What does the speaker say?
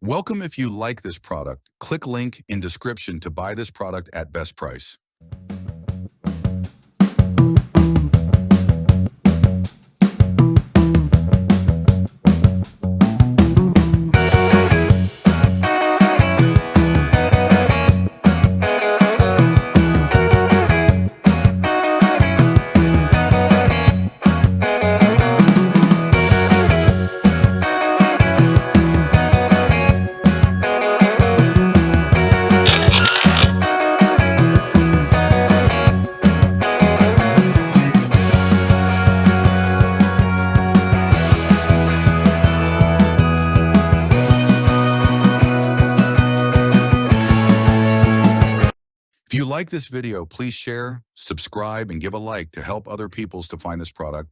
Welcome. If you like this product, click link in description to buy this product at best price. If you like this video, please share, subscribe, and give a like to help other people to find this product.